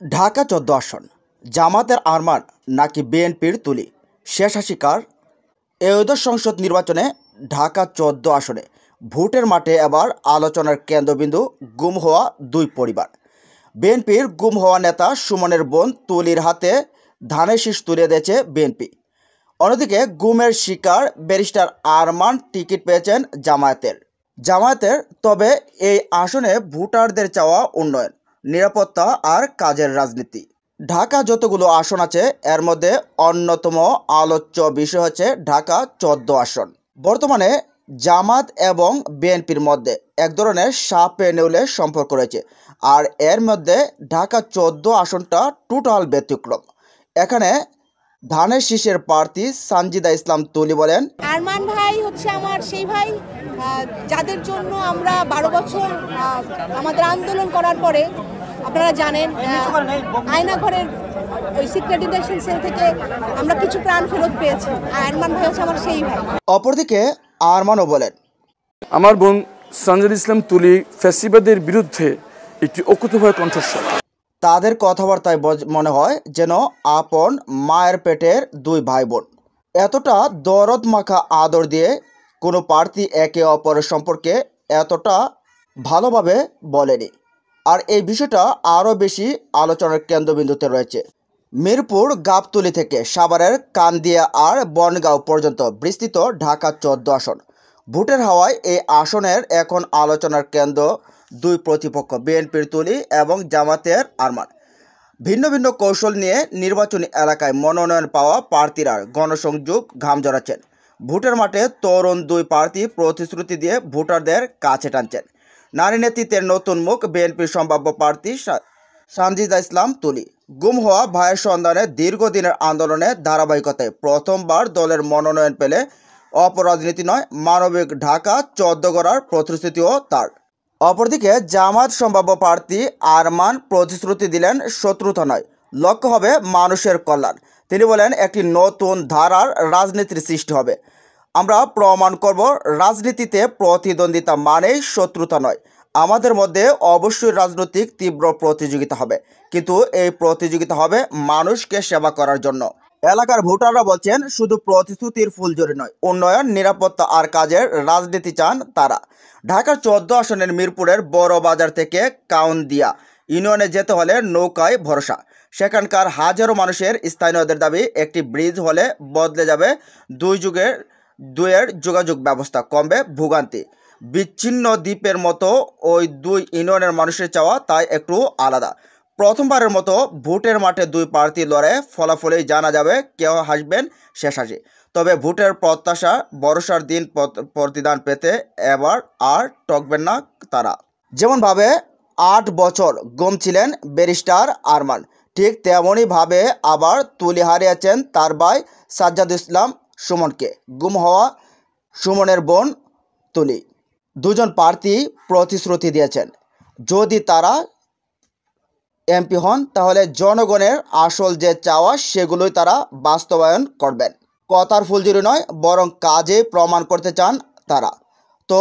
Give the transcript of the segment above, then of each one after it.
ঢাকা ১৪ আসন জামাতের আরমান নাকি বিএনপির তুলি, শেষ হাসি কার? ত্রয়োদশ সংসদ নির্বাচনে ঢাকা ১৪ আসনে ভোটের মাঠে এবার আলোচনার কেন্দ্রবিন্দু গুম হওয়া দুই পরিবার। বিএনপির গুম হওয়া নেতা সুমনের বোন তুলির হাতে ধানের শীষ তুলে দিয়েছে বিএনপি। অন্যদিকে গুমের শিকার ব্যারিস্টার আরমান টিকিট পেয়েছেন জামায়াতের। তবে এই আসনে ভোটারদের চাওয়া উন্নয়ন, নিরাপত্তা আর কাজের রাজনীতি। ঢাকা যতগুলো আসন আছে এর মধ্যে অন্যতম আলোচ্য বিষয় হচ্ছে ঢাকা ১৪ আসন। বর্তমানে জামাত এবং বিএনপির মধ্যে এক ধরনের সাপে নেউলে সম্পর্ক রয়েছে, আর এর মধ্যে ঢাকা ১৪ আসনটা টোটাল ব্যতিক্রম। এখানে ধানের শীষের প্রার্থী সানজিদা ইসলাম তুলি বলেন, আরমান ভাই হচ্ছে আমার সেই ভাই যাদের জন্য আমরা ১২ বছর আমাদের আন্দোলন করার পরে আপনারা জানেন আয়নাঘরের ওই সিক্রেট ডিটেকশন সেল থেকে আমরা কিছু প্রাণ ফেরত পেয়েছি। আরমান ভাই হচ্ছে আমার সেই ভাই। অপরদিকে আরমানও বলেন, আমার বোন সানজিদা ইসলাম তুলি ফ্যাসিবাদের বিরুদ্ধে একটি অকুতোভয় কণ্ঠস্বর। তাদের কথাবার্তায় মনে হয় যেন আপন মায়ের পেটের দুই ভাই বোন। এতটা দরদ মাখা আদর দিয়ে কোনো প্রার্থী একে অপরের সম্পর্কে এতটা ভালোভাবে বলেনি। আর এই বিষয়টা আরও বেশি আলোচনার কেন্দ্রবিন্দুতে রয়েছে। মিরপুর গাবতলী থেকে সাভারের কান্দিয়া আর বনগাঁও পর্যন্ত বিস্তৃত ঢাকা ১৪ আসন। ভোটের হাওয়ায় এই আসনের এখন আলোচনার কেন্দ্র দুই প্রতিপক্ষ, বিএনপির তুলি এবং জামাতের আরমান। ভিন্ন ভিন্ন কৌশল নিয়ে নির্বাচনী এলাকায় মনোনয়ন পাওয়া প্রার্থীরা গণসংযোগ ঘাম জড়াচ্ছেন। ভোটের মাঠে তরুণ দুই প্রার্থী প্রতিশ্রুতি দিয়ে ভোটারদের কাছে টানছেন। নারী নেতৃত্বের নতুন মুখ বিএনপির সম্ভাব্য প্রার্থী সানজিদা ইসলাম তুলি। গুম হওয়া ভাইয়ের সন্ধানে দীর্ঘদিনের আন্দোলনের ধারাবাহিকতায় প্রথমবার দলের মনোনয়ন পেলে অপরাজনীতি নয়, মানবিক ঢাকা ১৪ গড়ার প্রতিশ্রুতিও তার। অপরদিকে জামাত সম্ভাব্য প্রার্থী আরমান প্রতিশ্রুতি দিলেন শত্রুতা নয়, লক্ষ্য হবে মানুষের কল্যাণ। তিনি বলেন, একটি নতুন ধারার রাজনীতির সৃষ্টি হবে। আমরা প্রমাণ করব রাজনীতিতে প্রতিদ্বন্দ্বিতা মানেই শত্রুতা নয়। আমাদের মধ্যে অবশ্যই রাজনৈতিক তীব্র প্রতিযোগিতা হবে, কিন্তু এই প্রতিযোগিতা হবে মানুষকে সেবা করার জন্য। এলাকার ভোটাররা বলছেন, শুধু প্রতিশ্রুতির ফুলঝুরি নয়, উন্নয়ন, নিরাপত্তা আর কাজের রাজনীতি চান তারা। ঢাকার ১৪ আসনের মিরপুরের বড় বাজার থেকে কাউন্দিয়া ইউনিয়নে যেতে হলে নৌকায় ভরসা। সেখানকার হাজারো মানুষের স্থানীয়দের দাবি, একটি ব্রিজ হলে বদলে যাবে দুইয়ের যোগাযোগ ব্যবস্থা, কমবে ভোগান্তি। বিচ্ছিন্ন দ্বীপের মতো ওই দুই ইউনিয়নের মানুষের চাওয়া তাই একটু আলাদা। প্রথমবারের মতো ভোটের মাঠে দুই প্রার্থী লড়ে ফলাফলেই জানা যাবে কেউ হাসবেন শেষ হাসি। তবে ভোটের প্রত্যাশা ভরসার দিন প্রতিদান পেতে এবার আর টকবেন না তারা। যেমনভাবে ৮ বছর গুম ছিলেন ব্যারিস্টার আরমান, ঠিক তেমনইভাবে আবার তুলি হারিয়েছেন তার ভাই সাজ্জাদুল ইসলাম সুমনকে। গুম হওয়া সুমনের বোন তুলি। দুজন প্রার্থী প্রতিশ্রুতি দিয়েছেন, যদি তারা এমপি হন তাহলে জনগণের আসল যে চাওয়া সেগুলোই তারা বাস্তবায়ন করবেন। কথার ফুলঝুরি নয়, বরং কাজে প্রমাণ করতে চান তারা। তো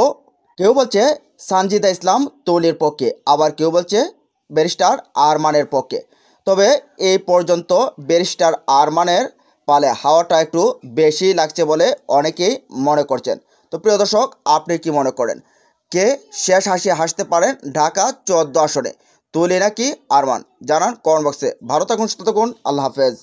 কেউ বলছে সানজিদা ইসলাম তুলির পক্ষে, আবার কেউ বলছে ব্যারিস্টার আরমানের পক্ষে। তবে এই পর্যন্ত ব্যারিস্টার আরমানের পালে হাওয়াটা একটু বেশি লাগছে বলে অনেকেই মনে করছেন। তো প্রিয় দর্শক, আপনি কি মনে করেন, কে শেষ হাসি হাসতে পারেন ঢাকা ১৪ আসনে, তুলি নাকি আরমান? জানান কমেন্ট বক্সে। ভালো থাকুন, সুস্থ থাকুন, আল্লাহ হাফেজ।